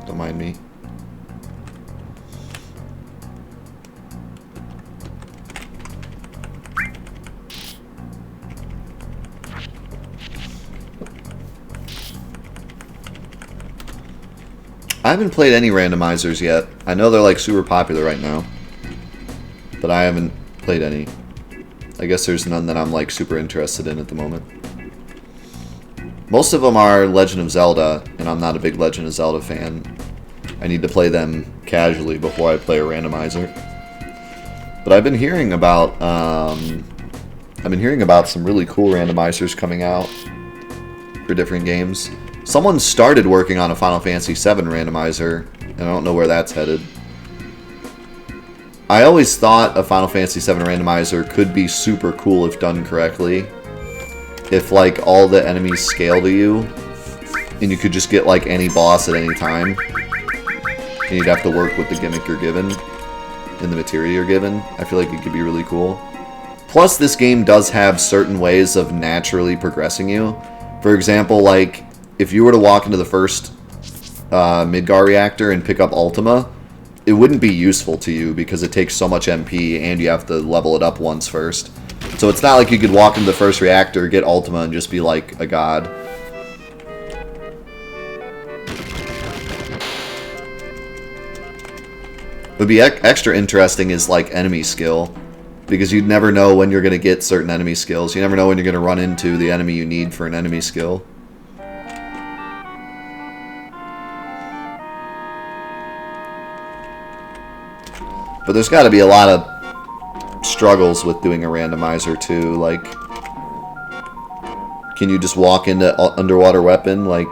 Don't mind me. I haven't played any randomizers yet. I know they're like super popular right now, but I haven't played any. I guess there's none that I'm like super interested in at the moment. Most of them are Legend of Zelda, and I'm not a big Legend of Zelda fan. I need to play them casually before I play a randomizer. But I've been hearing about some really cool randomizers coming out for different games. Someone started working on a Final Fantasy VII randomizer, and I don't know where that's headed. I always thought a Final Fantasy VII randomizer could be super cool if done correctly. If, like, all the enemies scale to you, and you could just get, like, any boss at any time, and you'd have to work with the gimmick you're given, and the material you're given, I feel like it could be really cool. Plus, this game does have certain ways of naturally progressing you. For example, like, if you were to walk into the first Midgar reactor and pick up Ultima, it wouldn't be useful to you because it takes so much MP and you have to level it up once first. So it's not like you could walk into the first reactor, get Ultima, and just be like a god. What would be extra interesting is like enemy skill, because you'd never know when you're going to get certain enemy skills. You never know when you're going to run into the enemy you need for an enemy skill. But there's got to be a lot of struggles with doing a randomizer too. Like, can you just walk into underwater weapon? Like,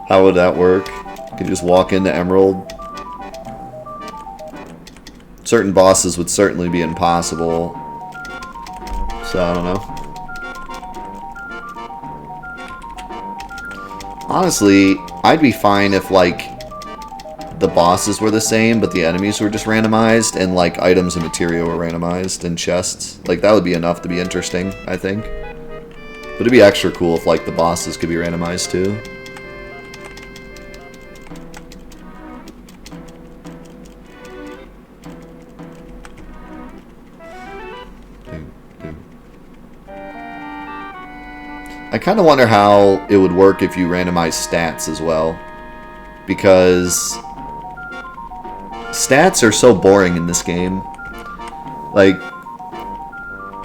how would that work? Can you just walk into Emerald? Certain bosses would certainly be impossible. So I don't know. Honestly, I'd be fine if like the bosses were the same, but the enemies were just randomized, and like items and material were randomized, and chests. Like, that would be enough to be interesting, I think. But it'd be extra cool if like the bosses could be randomized too. I kind of wonder how it would work if you randomize stats as well, because stats are so boring in this game. Like,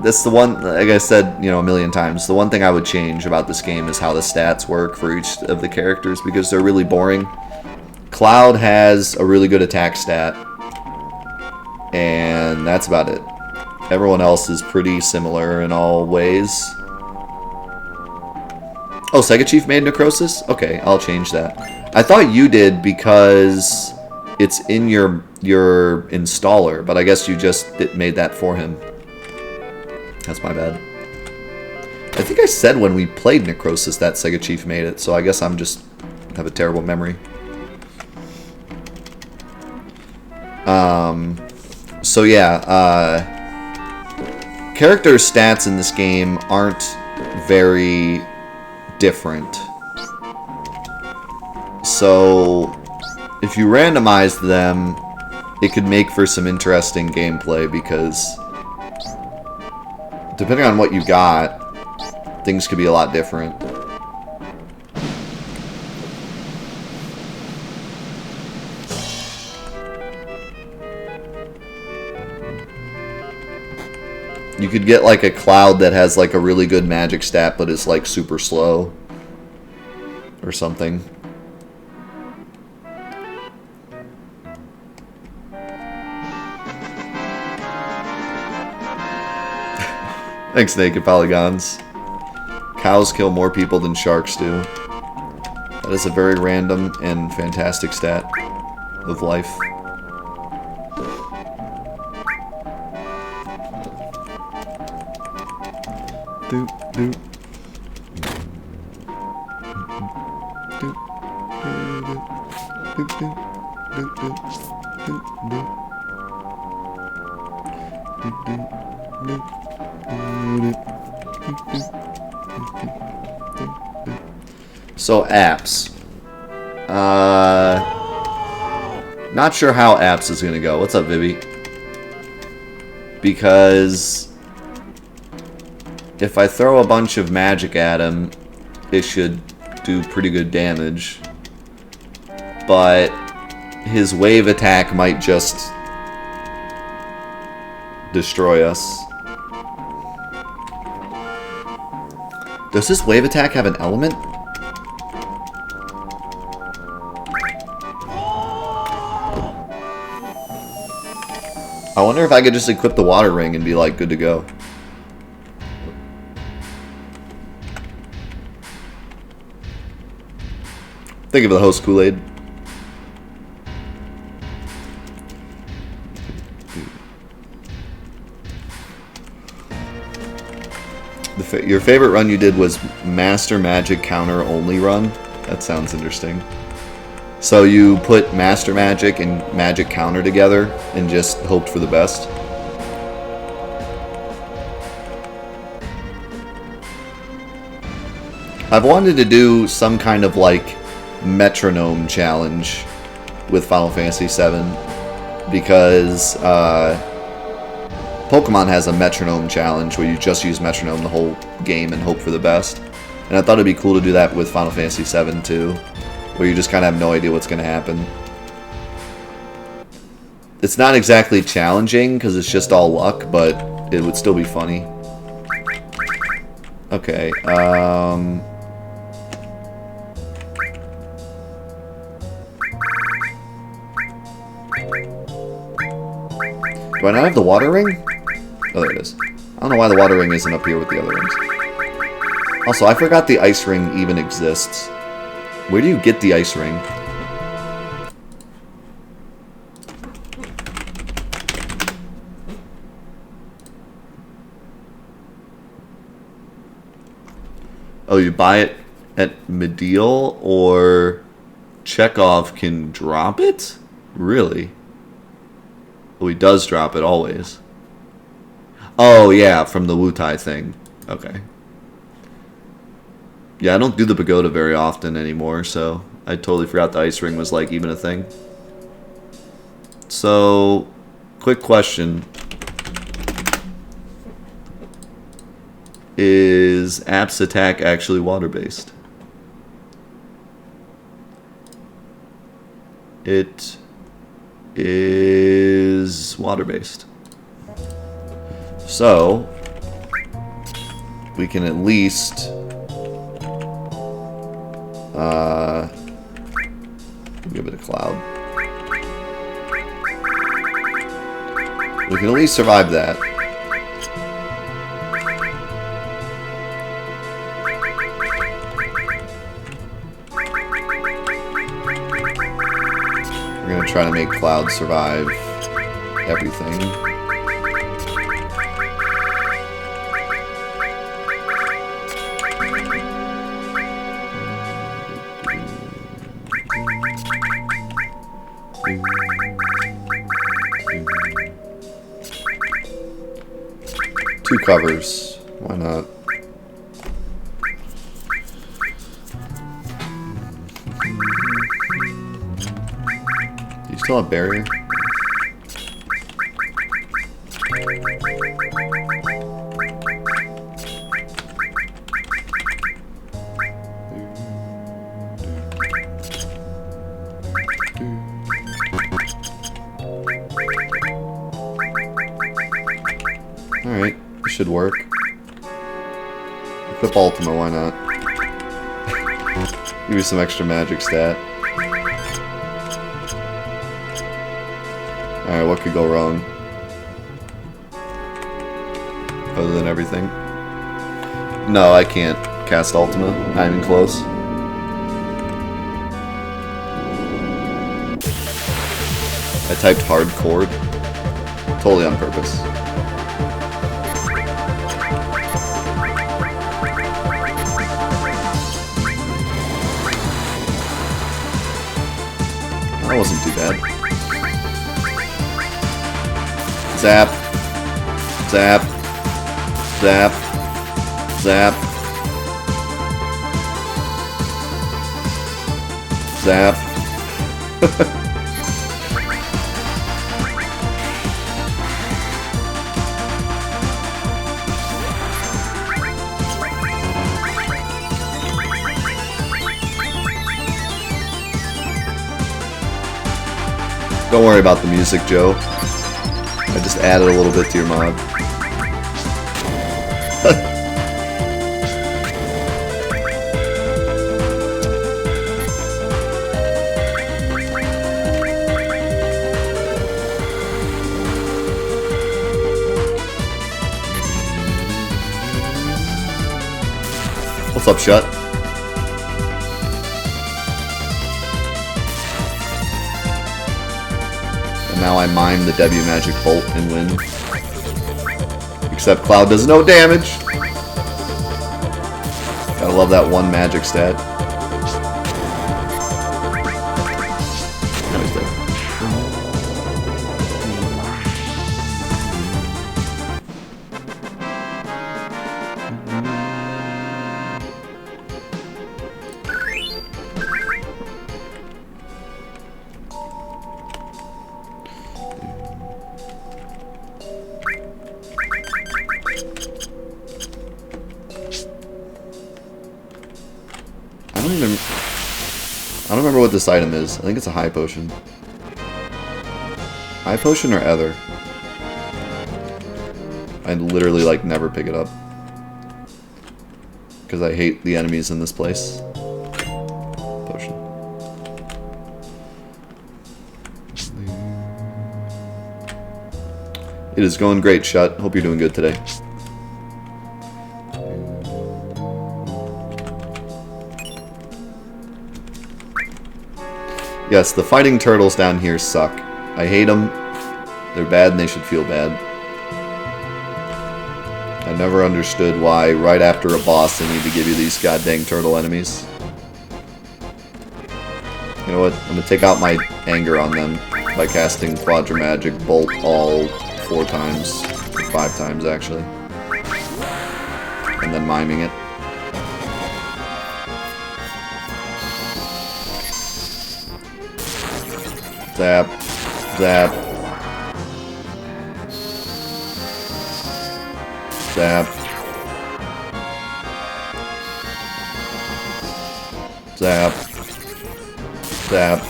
that's the one, like I said, you know, a million times, the one thing I would change about this game is how the stats work for each of the characters, because they're really boring. Cloud has a really good attack stat, and that's about it. Everyone else is pretty similar in all ways. Oh, Sega Chief made Necrosis? Okay, I'll change that. I thought you did because it's in your installer, but I guess you just made that for him. That's my bad. I think I said when we played Necrosis that Sega Chief made it, so I guess I'm just have a terrible memory. So yeah, character stats in this game aren't very different. So if you randomized them, it could make for some interesting gameplay, because depending on what you got, things could be a lot different. You could get like a Cloud that has like a really good magic stat but is like super slow or something. Thanks, Naked Polygons. Cows kill more people than sharks do. That is a very random and fantastic stat of life. Doop, doop. Doop, doop, doop, doop, doop, doop, doop, doop. Doop, doop, doop, doop, doop, doop, doop, doop, doop. So apps. Not sure how apps is gonna go. What's up, Vivi? Because if I throw a bunch of magic at him, it should do pretty good damage. But his wave attack might just destroy us. Does this wave attack have an element? I wonder if I could just equip the water ring and be like good to go. Think of the host Kool-Aid. Your favorite run you did was Master Magic Counter Only run? That sounds interesting. So you put Master Magic and Magic Counter together and just hoped for the best? I've wanted to do some kind of like Metronome challenge with Final Fantasy VII because Pokemon has a Metronome challenge where you just use Metronome the whole game and hope for the best. And I thought it'd be cool to do that with Final Fantasy VII too, where you just kind of have no idea what's going to happen. It's not exactly challenging because it's just all luck, but it would still be funny. Okay, do I not have the water ring? Oh, there it is. I don't know why the water ring isn't up here with the other rings. Also, I forgot the ice ring even exists. Where do you get the ice ring? Oh, you buy it at Medial, or Chekhov can drop it? Really? Oh, he does drop it always. Oh, yeah, from the Wutai thing. Okay. Yeah, I don't do the pagoda very often anymore, so I totally forgot the ice ring was, like, even a thing. So, quick question. Is App's attack actually water-based? It is water-based. So, we can at least give it a cloud. We can at least survive that. We're gonna try to make cloud survive everything. Two covers. Why not? Do you still have barrier? Alright, this should work. Equip Ultima, why not? Give you some extra magic stat. Alright, what could go wrong? Other than everything? No, I can't cast Ultima. Not even close. I typed hardcore. Totally on purpose. That wasn't too bad. Zap. Zap. Zap. Zap. Zap. Don't worry about the music, Joe. I just added a little bit to your mod. What's up, Shut? And now I mime the W Magic Bolt and win. Except Cloud does no damage. Gotta love that one magic stat. Now he's dead. I don't remember what this item is. I think it's a high potion. High potion or ether? I literally like never pick it up. Because I hate the enemies in this place. Potion. It is going great, Shut. Hope you're doing good today. Yes, the fighting turtles down here suck. I hate them. They're bad and they should feel bad. I never understood why right after a boss they need to give you these goddamn turtle enemies. You know what? I'm gonna take out my anger on them by casting Quadramagic Bolt all 4 times. Or 5 times, actually. And then miming it. Zap. Zap. Zap. Zap. Zap.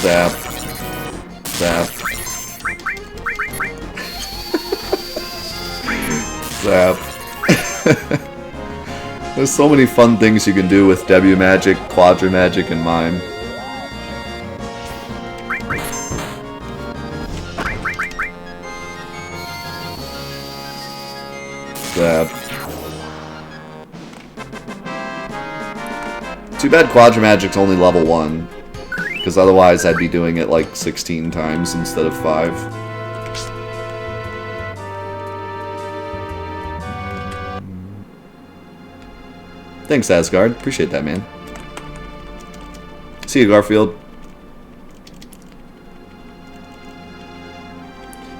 Zap. Zap. Zap. There's so many fun things you can do with W Magic, Quadramagic, and Mime. Zap. Too bad Quadramagic's only level 1, because otherwise I'd be doing it like 16 times instead of 5. Thanks, Asgard. Appreciate that, man. See you, Garfield.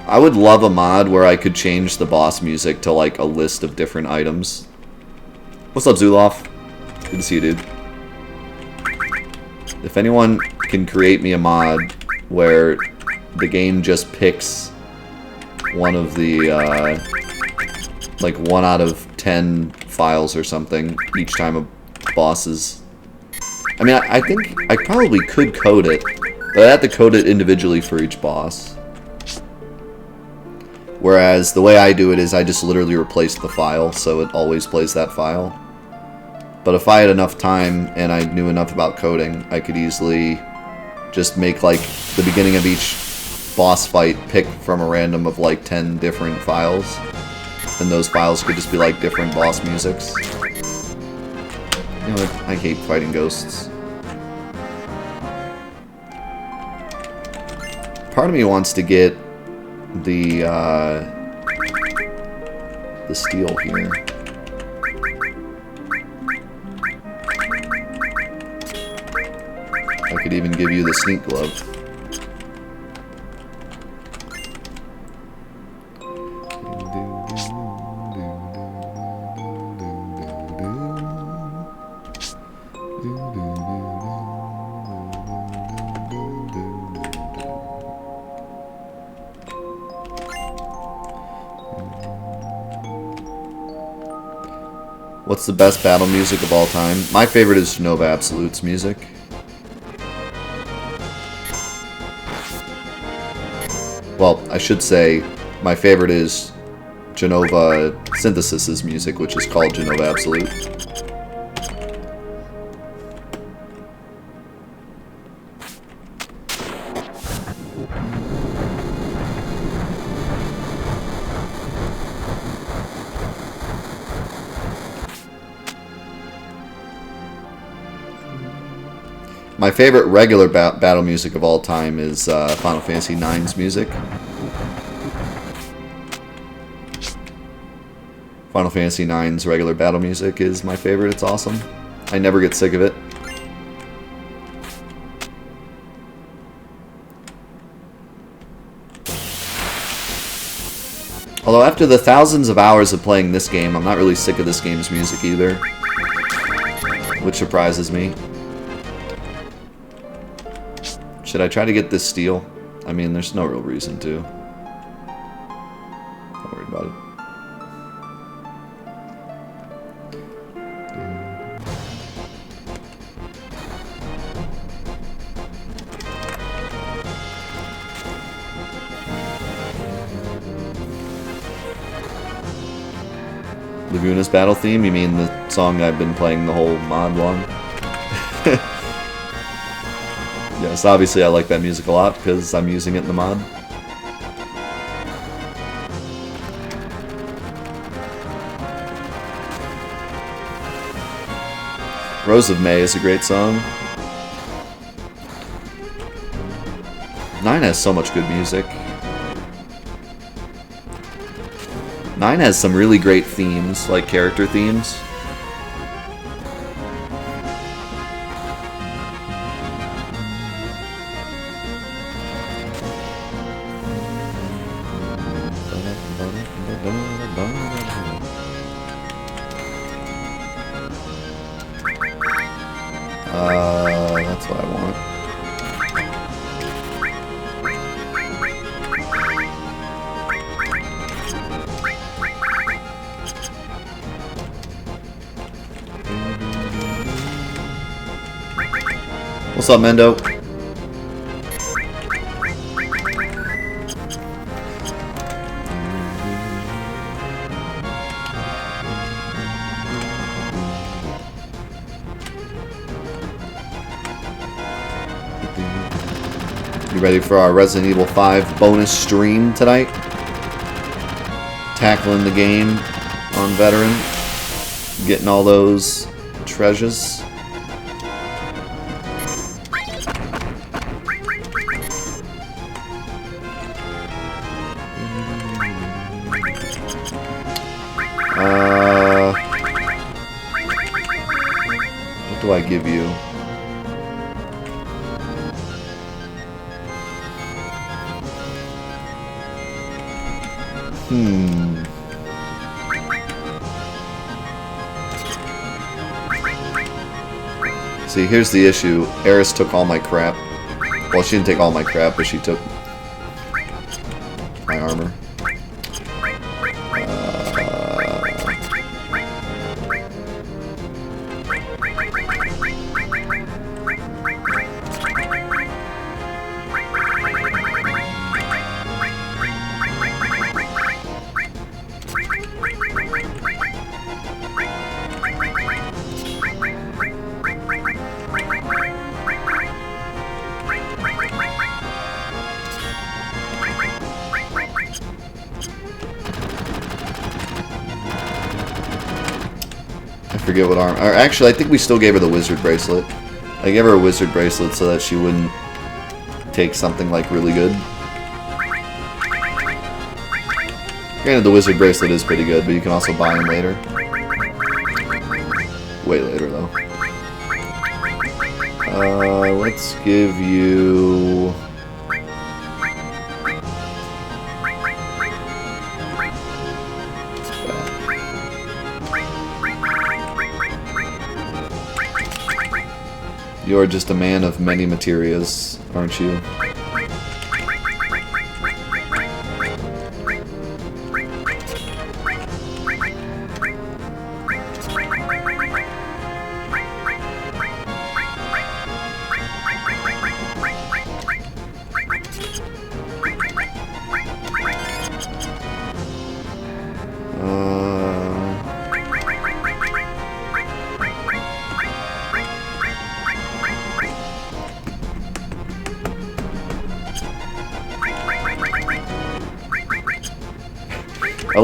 I would love a mod where I could change the boss music to like a list of different items. What's up, Zuloff? Good to see you, dude. If anyone can create me a mod where the game just picks one of the, like 1 out of 10 files or something each time a boss is... I mean, I think I probably could code it, but I have to code it individually for each boss. Whereas the way I do it is I just literally replace the file, so it always plays that file. But if I had enough time and I knew enough about coding, I could easily just make like the beginning of each boss fight pick from a random of like 10 different files. And those files could just be like different boss musics. You know what? I hate fighting ghosts. Part of me wants to get the steel here. I could even give you the sneak glove. What's the best battle music of all time? My favorite is Genova Absolute's music. Well, I should say my favorite is Genova Synthesis's music, which is called Genova Absolute. My favorite regular battle music of all time is Final Fantasy IX's music. Final Fantasy IX's regular battle music is my favorite. It's awesome. I never get sick of it. Although after the thousands of hours of playing this game, I'm not really sick of this game's music either. Which surprises me. Should I try to get this steel? I mean, there's no real reason to. Don't worry about it. Laguna's battle theme? You mean the song I've been playing the whole mod long? Yes, obviously I like that music a lot because I'm using it in the mod. Rose of May is a great song. 9 has so much good music. 9 has some really great themes, like character themes. That's what I want. What's up, Mendo? You ready for our Resident Evil 5 bonus stream tonight? Tackling the game on Veteran. Getting all those treasures. What do I give you? See, here's the issue. Eris took all my crap. Well, she didn't take all my crap, but she took my armor. Forget what arm. Or actually, I think we still gave her the wizard bracelet. I gave her a wizard bracelet so that she wouldn't take something like really good. Granted, the wizard bracelet is pretty good, but you can also buy them later. Way later, though. Let's give you... You're just a man of many materias, aren't you?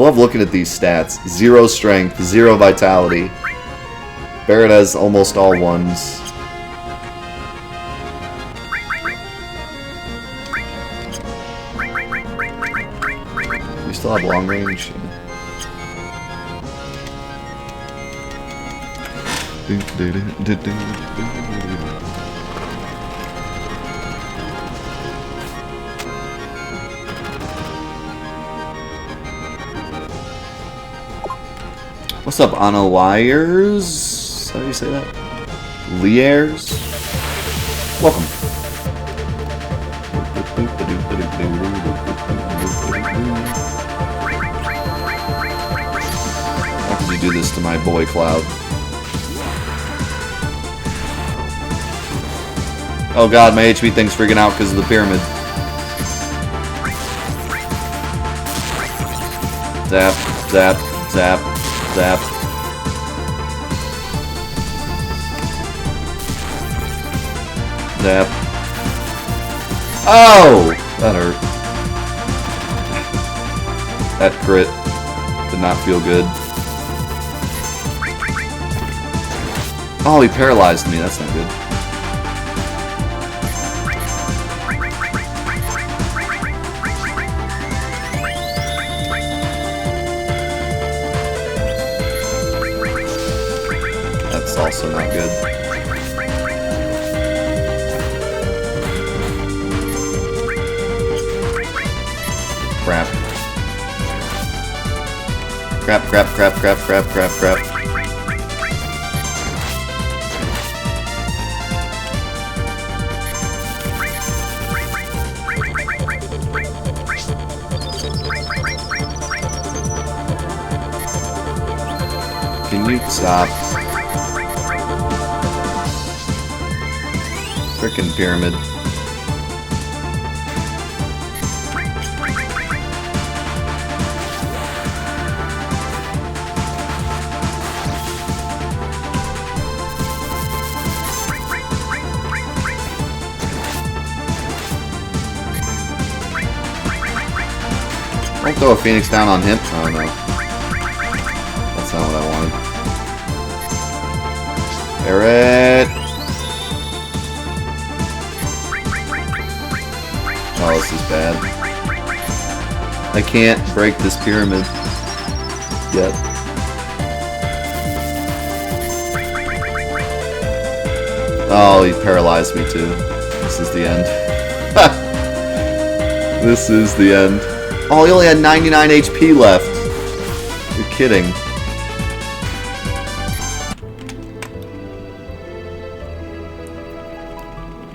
love looking at these stats. 0 strength, 0 vitality. Barret has almost all ones. We still have long range. What's up, Analiers? How do you say that? Liers? Welcome. How could you do this to my boy Cloud? Oh god, my HP thing's freaking out because of the pyramid. Zap, zap, zap, zap. Zap. Oh! That hurt. That crit did not feel good. Oh, he paralyzed me. That's not good. That's also not good. Crap. Crap, crap, crap, crap, crap, crap, crap. Can you stop? Frickin' pyramid. Don't throw a Phoenix down on him. Oh no. That's not what I wanted. Barret! Oh, this is bad. I can't break this pyramid yet. Oh, he paralyzed me too. This is the end. This is the end. Oh, he only had 99 HP left. You're kidding.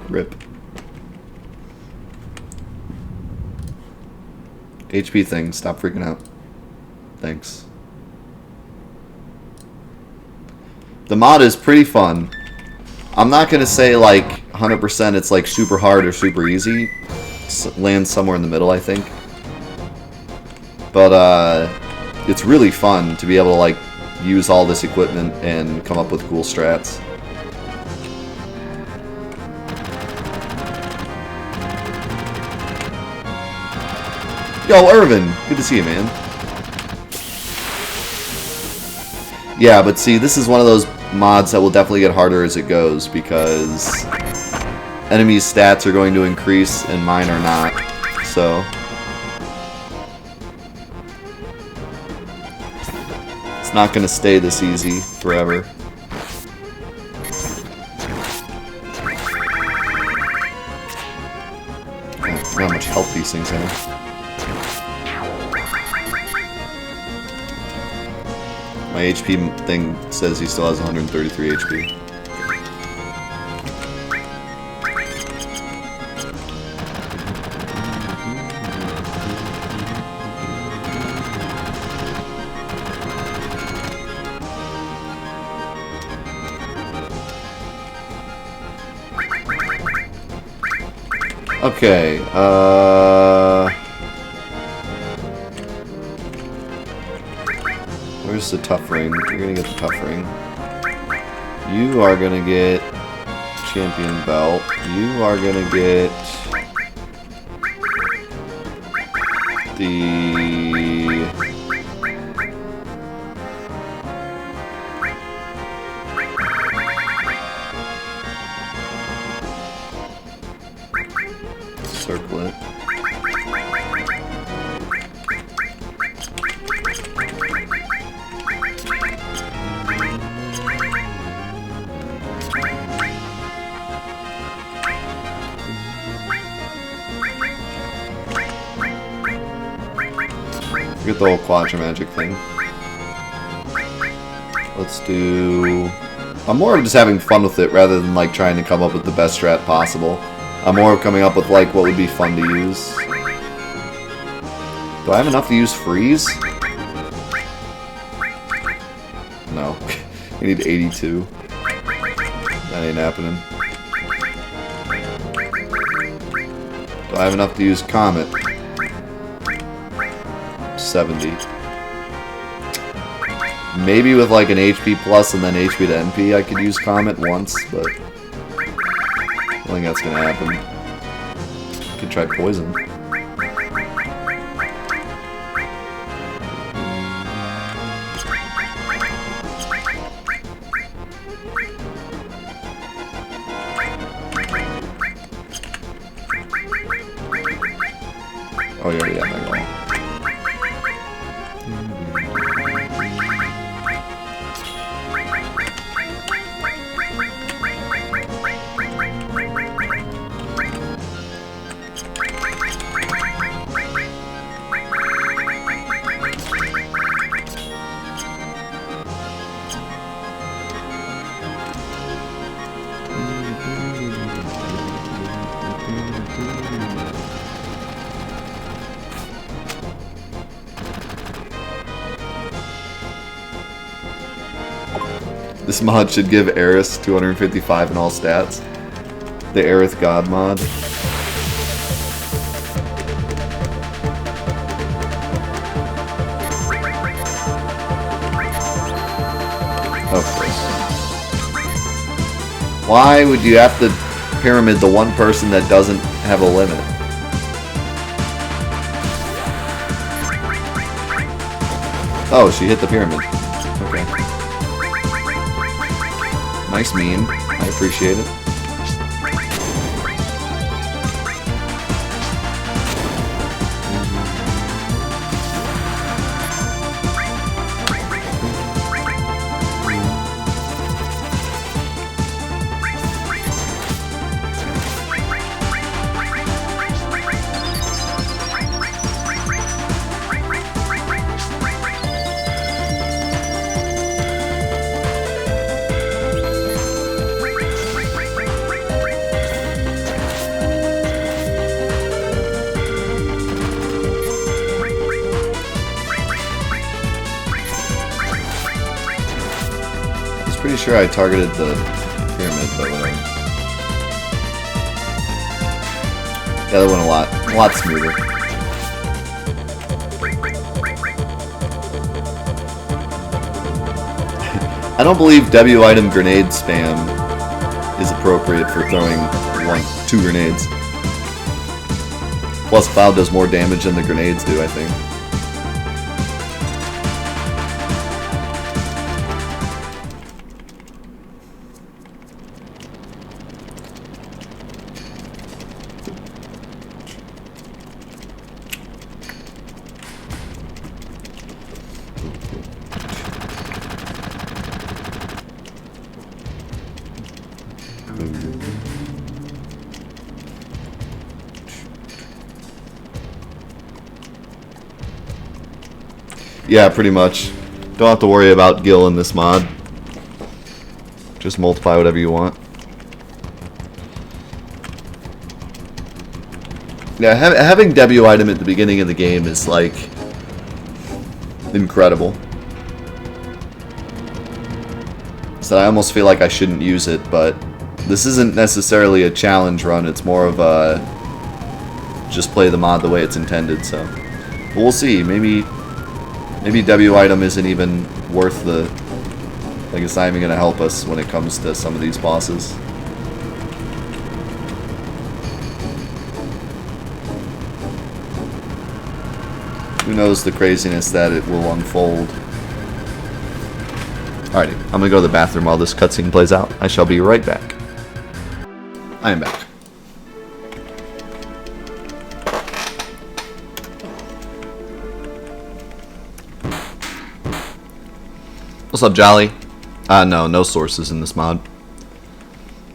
Rip. HP thing, stop freaking out. Thanks. The mod is pretty fun. I'm not gonna say like 100% it's like super hard or super easy. Lands somewhere in the middle, I think. But it's really fun to be able to like use all this equipment and come up with cool strats. Yo, Irvin! Good to see you, man. Yeah, but see, this is one of those mods that will definitely get harder as it goes, because enemies' stats are going to increase and mine are not, so... It's not going to stay this easy forever. I forgot how much health these things have. My HP thing says he still has 133 HP. Okay, where's the tough ring? You're gonna get the tough ring. You are gonna get champion belt. You are gonna get the Forget the whole Quadra Magic thing. Let's do... I'm more of just having fun with it rather than like trying to come up with the best strat possible. I'm more of coming up with like what would be fun to use. Do I have enough to use freeze? No. We need 82. That ain't happening. Do I have enough to use Comet? 70. Maybe with like an HP plus and then HP to NP I could use Comet once, but I don't think that's gonna happen. Could try Poison. Oh, you already got that going. This mod should give Aerith 255 in all stats. The Aerith God mod. Of course. Why would you have to pyramid the one person that doesn't have a limit? Oh, she hit the pyramid. Okay. Nice meme. I appreciate it. Pretty sure I targeted the pyramid, but whatever. Yeah, that went a lot smoother. I don't believe W item grenade spam is appropriate for throwing 2 grenades. Plus, Cloud does more damage than the grenades do, I think. Yeah, pretty much. Don't have to worry about Gil in this mod. Just multiply whatever you want. Yeah, having W item at the beginning of the game is like incredible. So I almost feel like I shouldn't use it, but this isn't necessarily a challenge run. It's more of a just play the mod the way it's intended. So, but we'll see. Maybe W item isn't even worth the... Like, it's not even going to help us when it comes to some of these bosses. Who knows the craziness that it will unfold. Alrighty, I'm going to go to the bathroom while this cutscene plays out. I shall be right back. I am back. What's up, Jolly? No sources in this mod.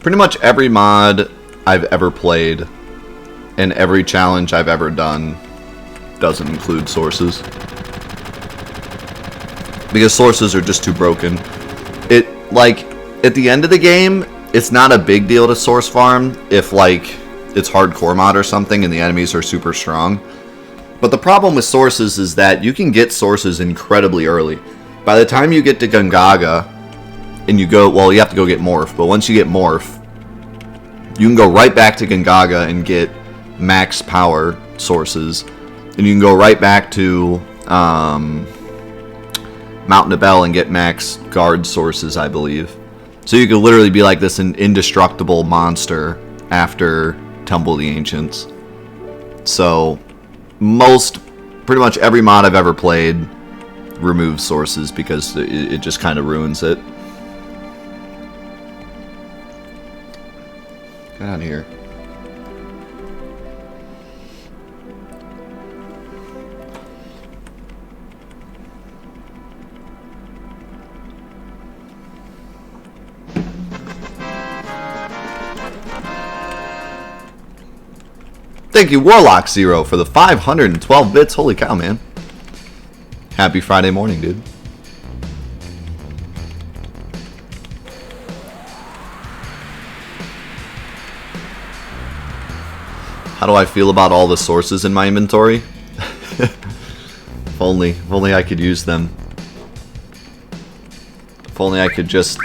Pretty much every mod I've ever played and every challenge I've ever done doesn't include sources. Because sources are just too broken. It, like, at the end of the game, it's not a big deal to source farm if, like, it's hardcore mod or something and the enemies are super strong. But the problem with sources is that you can get sources incredibly early. By the time you get to Gungaga, and you go, well, you have to go get Morph, but once you get Morph, you can go right back to Gungaga and get max power sources, and you can go right back to Mountain of Bell and get max guard sources, I believe. So you could literally be like this an indestructible monster after Temple of the Ancients. So pretty much every mod I've ever played removes sources because it just kind of ruins it. Get out of here. Thank you, Warlock Zero, for the 512 bits. Holy cow, man. Happy Friday morning, dude. How do I feel about all the sources in my inventory? If only I could use them. If only I could just...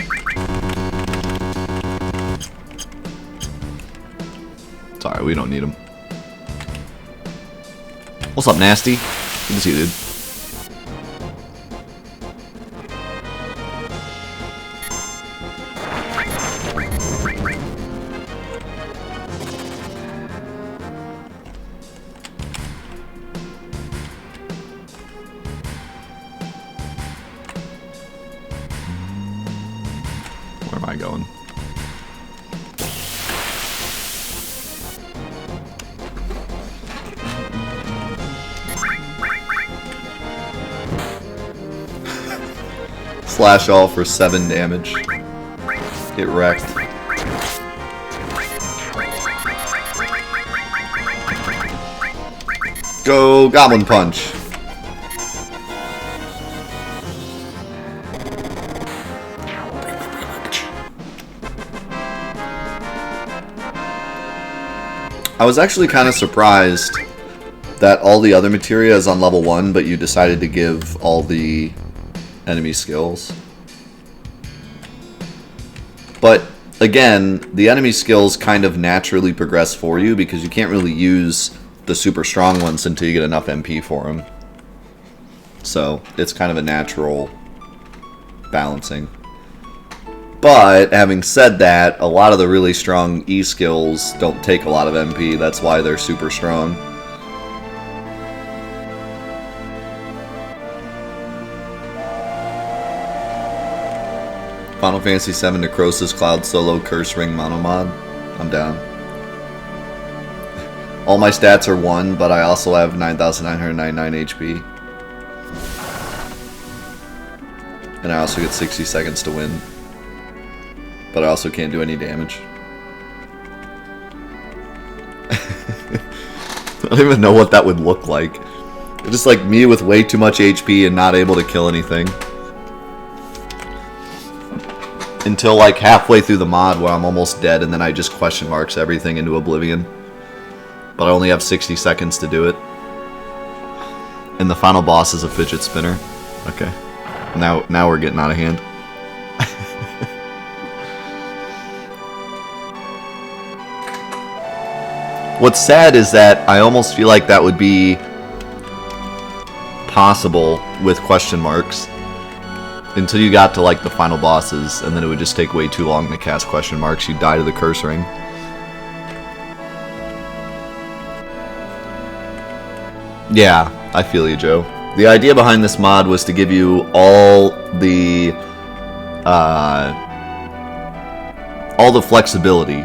Sorry, we don't need them. What's up, Nasty? Good to see you, dude. Where am I going? Slash all for 7 damage. Get wrecked. Go Goblin Punch. I was actually kind of surprised that all the other materia is on level 1, but you decided to give all the enemy skills. But again, the enemy skills kind of naturally progress for you because you can't really use the super strong ones until you get enough MP for them. So it's kind of a natural balancing. But having said that, a lot of the really strong E skills don't take a lot of MP. That's why they're super strong. Final Fantasy VII Necrosis Cloud Solo Curse Ring MonoMod. I'm down. All my stats are 1, but I also have 9,999 HP. And I also get 60 seconds to win. But I also can't do any damage. I don't even know what that would look like. It's just like me with way too much HP and not able to kill anything. Until like halfway through the mod where I'm almost dead and then I just question marks everything into oblivion. But I only have 60 seconds to do it. And the final boss is a fidget spinner. Okay. Now we're getting out of hand. What's sad is that I almost feel like that would be possible with question marks. Until you got to like the final bosses, and then it would just take way too long to cast question marks. You'd die to the curse ring. Yeah, I feel you, Joe. The idea behind this mod was to give you all the flexibility,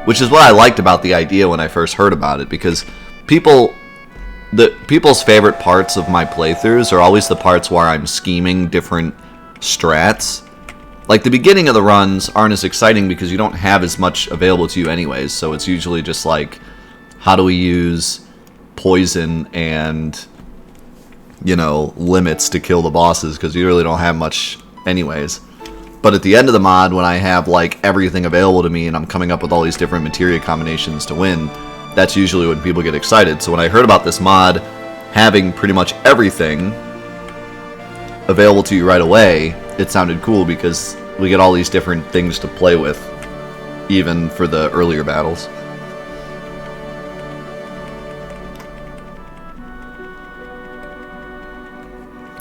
which is what I liked about the idea when I first heard about it, because people's favorite parts of my playthroughs are always the parts where I'm scheming different strats. Like the beginning of the runs aren't as exciting because you don't have as much available to you anyways, so it's usually just like, how do we use poison and you know, limits to kill the bosses, because you really don't have much anyways. But at the end of the mod, when I have like everything available to me and I'm coming up with all these different materia combinations to win, that's usually when people get excited. So when I heard about this mod having pretty much everything available to you right away, it sounded cool because we get all these different things to play with, even for the earlier battles.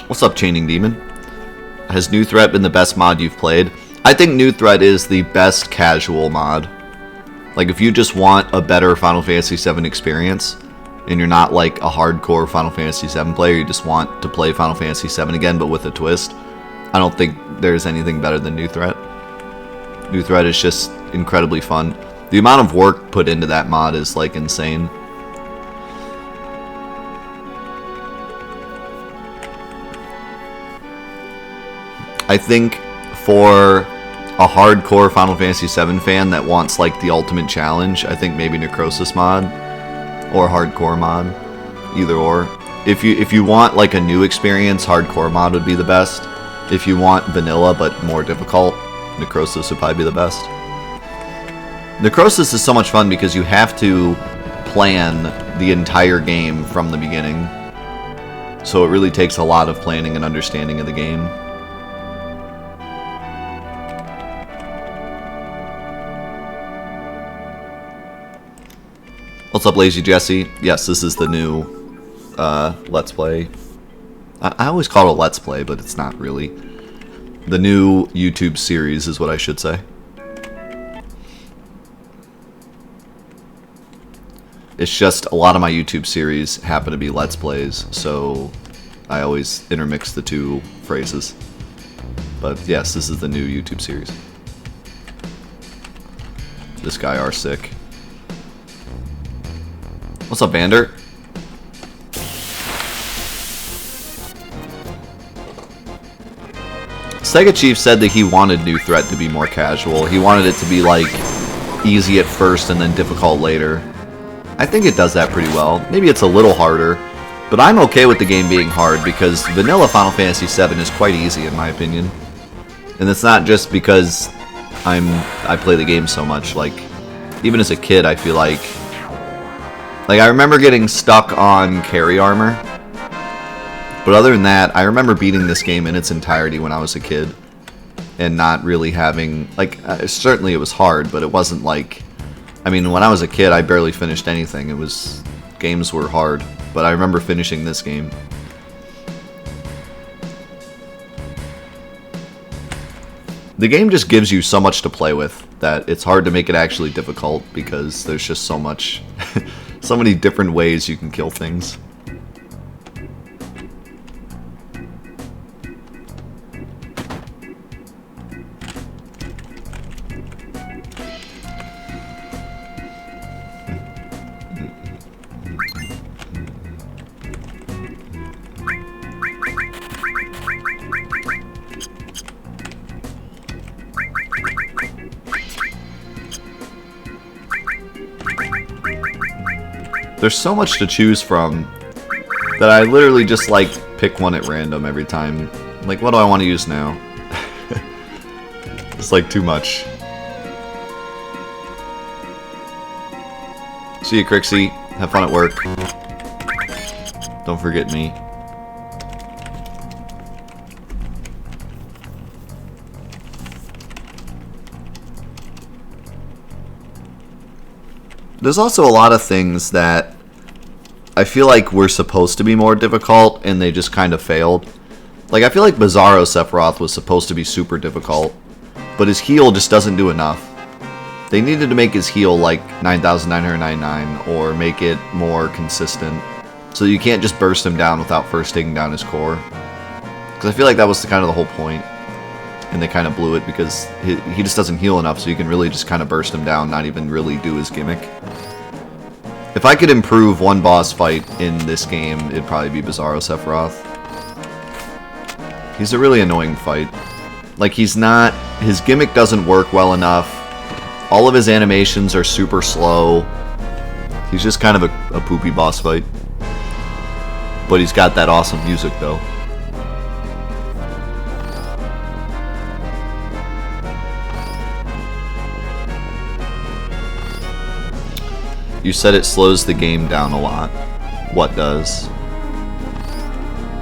What's up, Chaining Demon? Has New Threat been the best mod you've played? I think New Threat is the best casual mod. Like, if you just want a better Final Fantasy VII experience, and you're not like a hardcore Final Fantasy VII player, you just want to play Final Fantasy VII again, but with a twist, I don't think there's anything better than New Threat. New Threat is just incredibly fun. The amount of work put into that mod is like insane. I think for a hardcore Final Fantasy VII fan that wants like the ultimate challenge, I think maybe Necrosis mod or hardcore mod, either or. If you want like a new experience, hardcore mod would be the best. If you want vanilla but more difficult, Necrosis would probably be the best. Necrosis is so much fun because you have to plan the entire game from the beginning. So it really takes a lot of planning and understanding of the game. What's up, Lazy Jesse? Yes, this is the new Let's Play. I always call it a Let's Play, but it's not really. The new YouTube series is what I should say. It's just a lot of my YouTube series happen to be Let's Plays, so I always intermix the two phrases. But yes, this is the new YouTube series. This guy are sick. What's up, Vander? Sega Chief said that he wanted New Threat to be more casual. He wanted it to be like easy at first and then difficult later. I think it does that pretty well. Maybe it's a little harder, but I'm okay with the game being hard because vanilla Final Fantasy VII is quite easy in my opinion. And it's not just because I play the game so much. Like, even as a kid, I feel like I remember getting stuck on carry armor. But other than that, I remember beating this game in its entirety when I was a kid. And not really having, like, certainly it was hard, but it wasn't like, I mean, when I was a kid, I barely finished anything. Games were hard. But I remember finishing this game. The game just gives you so much to play with that it's hard to make it actually difficult because there's just so much, so many different ways you can kill things. There's so much to choose from that I literally just like pick one at random every time. Like, what do I want to use now? It's like too much. See you, Crixie. Have fun at work. Don't forget me. There's also a lot of things that I feel like were supposed to be more difficult and they just kind of failed. Like, I feel like Bizarro Sephiroth was supposed to be super difficult, but his heal just doesn't do enough. They needed to make his heal like 9,999 or make it more consistent so you can't just burst him down without first taking down his core. Because I feel like that was kind of the whole point. And they kind of blew it because he just doesn't heal enough, so you can really just kind of burst him down, not even really do his gimmick. If I could improve one boss fight in this game, it'd probably be Bizarro Sephiroth. He's a really annoying fight. Like, his gimmick doesn't work well enough. All of his animations are super slow. He's just kind of a poopy boss fight. But he's got that awesome music, though. You said it slows the game down a lot. What does?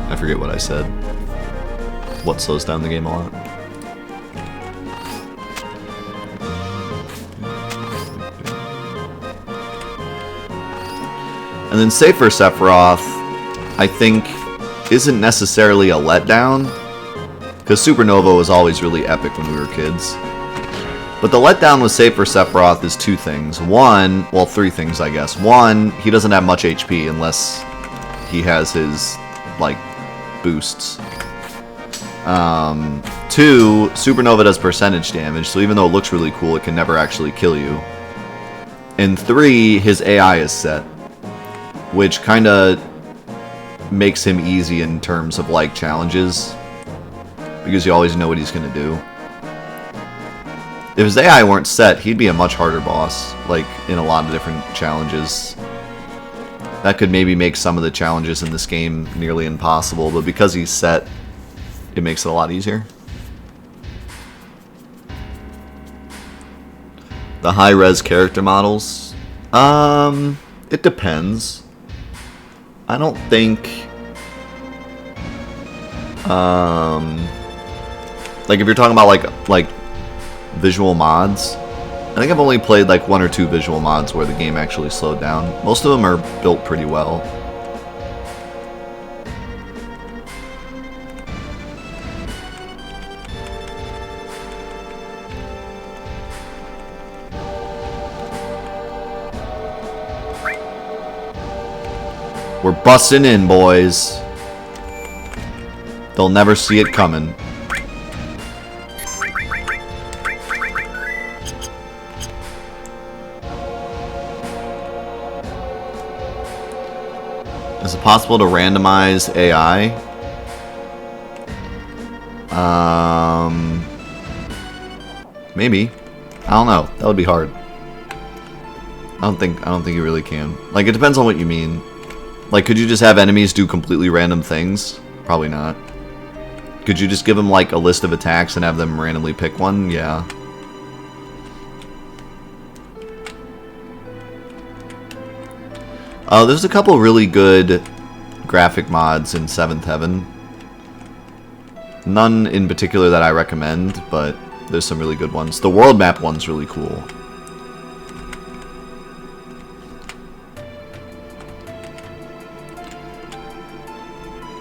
I forget what I said. What slows down the game a lot? And then Safer Sephiroth, I think, isn't necessarily a letdown, because Supernova was always really epic when we were kids. But the letdown with Safer Sephiroth is two things. One, well, three things, I guess. One, he doesn't have much HP unless he has his, like, boosts. Two, Supernova does percentage damage, so even though it looks really cool, it can never actually kill you. And three, his AI is set, which kind of makes him easy in terms of, like, challenges, because you always know what he's going to do. If his AI weren't set, he'd be a much harder boss, like, in a lot of different challenges. That could maybe make some of the challenges in this game nearly impossible, but because he's set, it makes it a lot easier. The high-res character models? It depends. I don't think... like, if you're talking about, like visual mods, I think I've only played like 1 or 2 visual mods where the game actually slowed down. Most of them are built pretty well. We're busting in, boys. They'll never see it coming. Is it possible to randomize AI? Maybe. I don't know. That would be hard. I don't think you really can. Like, it depends on what you mean. Like, could you just have enemies do completely random things? Probably not. Could you just give them, like, a list of attacks and have them randomly pick one? Yeah. There's a couple really good graphic mods in 7th Heaven. None in particular that I recommend, but there's some really good ones. The world map one's really cool.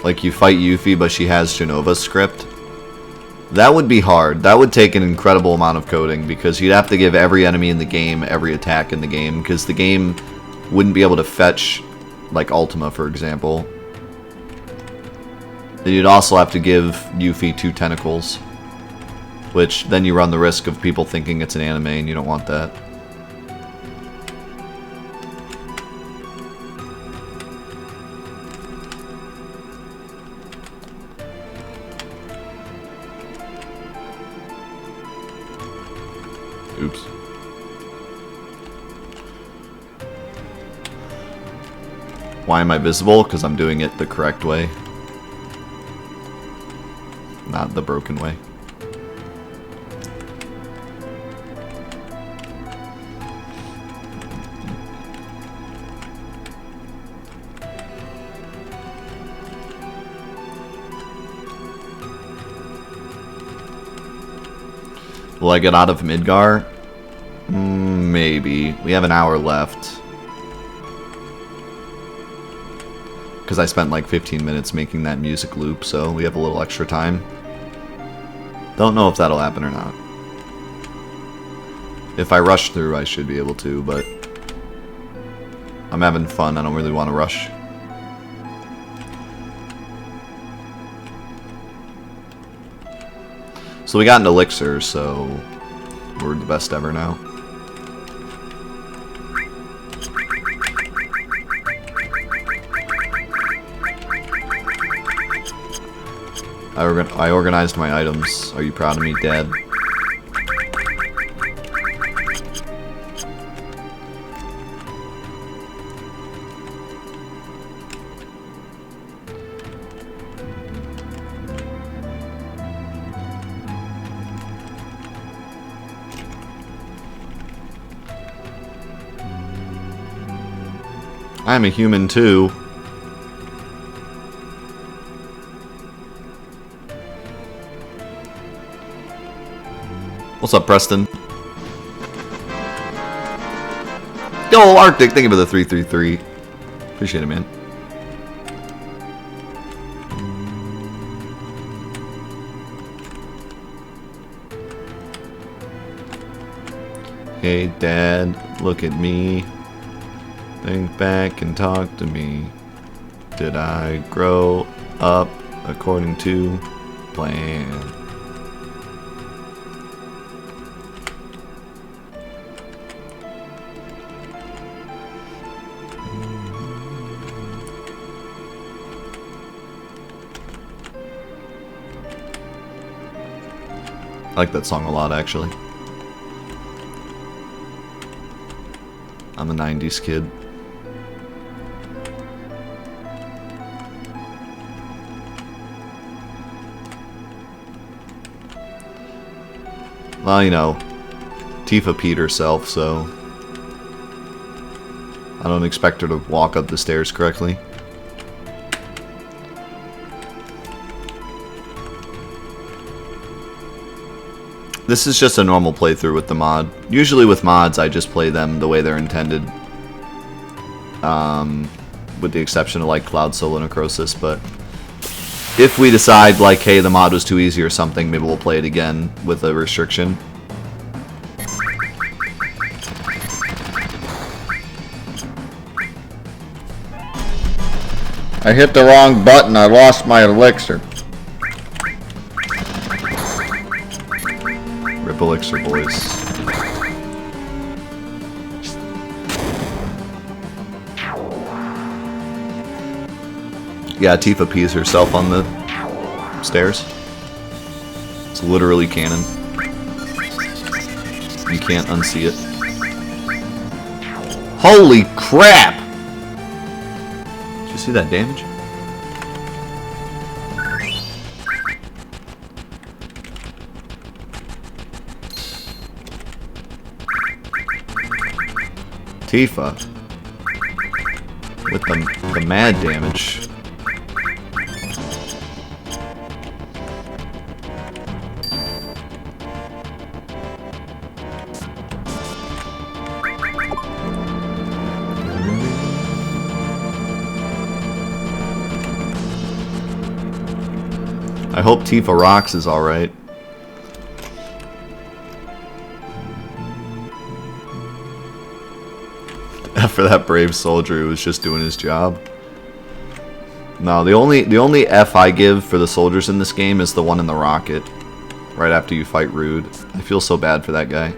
Like, you fight Yuffie, but she has Genova's script. That would be hard. That would take an incredible amount of coding, because you'd have to give every enemy in the game every attack in the game, because the game wouldn't be able to fetch, like, Ultima, for example. Then you'd also have to give Yuffie 2 tentacles, which then you run the risk of people thinking it's an anime, and you don't want that. Oops. Why am I visible? Because I'm doing it the correct way. Not the broken way. Will I get out of Midgar? Maybe. We have an hour left. Because I spent like 15 minutes making that music loop, so we have a little extra time. Don't know if that'll happen or not. If I rush through, I should be able to, but I'm having fun. I don't really want to rush. So we got an elixir, so we're the best ever now. I organized my items. Are you proud of me, Dad? I'm a human too. What's up, Preston? Yo, Arctic, thank you for the 333. Appreciate it, man. Hey, Dad, look at me. Think back and talk to me. Did I grow up according to plan? I like that song a lot, actually. I'm a 90s kid. Well, you know, Tifa peed herself, so I don't expect her to walk up the stairs correctly. This is just a normal playthrough with the mod. Usually with mods, I just play them the way they're intended. With the exception of like Cloud Soul and Necrosis, but if we decide like, hey, the mod was too easy or something, maybe we'll play it again with a restriction. I hit the wrong button, I lost my elixir. Rip Elixir boys. Yeah, Tifa pees herself on the stairs. It's literally canon. You can't unsee it. Holy crap! Did you see that damage? Tifa with the mad damage. I hope Tifa Rocks is alright. For that brave soldier who was just doing his job. No, the only F I give for the soldiers in this game is the one in the rocket. Right after you fight Rude. I feel so bad for that guy.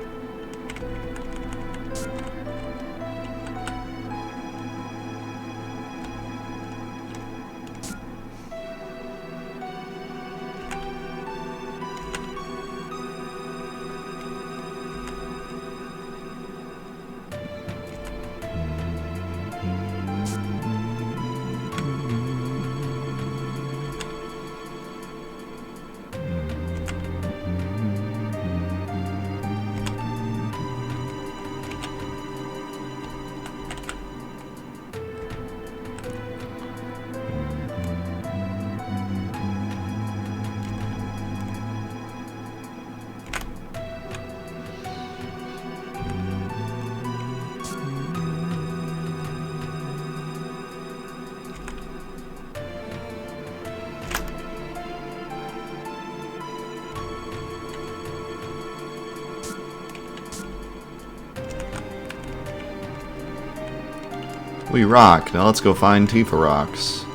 We rock. Now let's go find Tifa Rocks.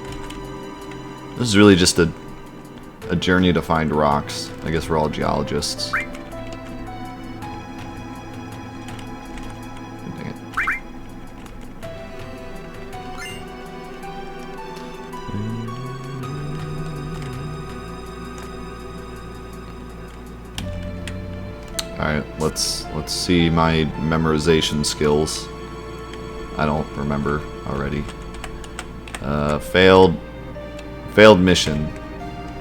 This is really just a journey to find rocks. I guess we're all geologists. Dang it. Alright, let's see my memorization skills. I don't remember already. Failed mission.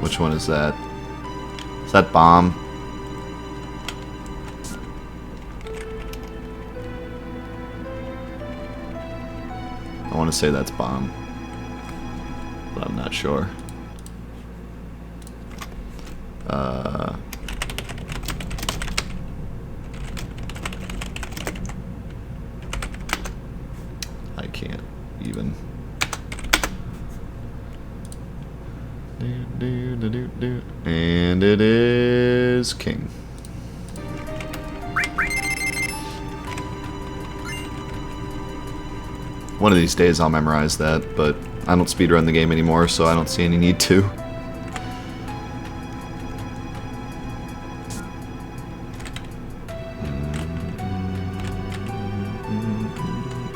Which one is that? Is that bomb? I want to say that's bomb, but I'm not sure. I can't even. And it is king. One of these days I'll memorize that, but I don't speedrun the game anymore, so I don't see any need to.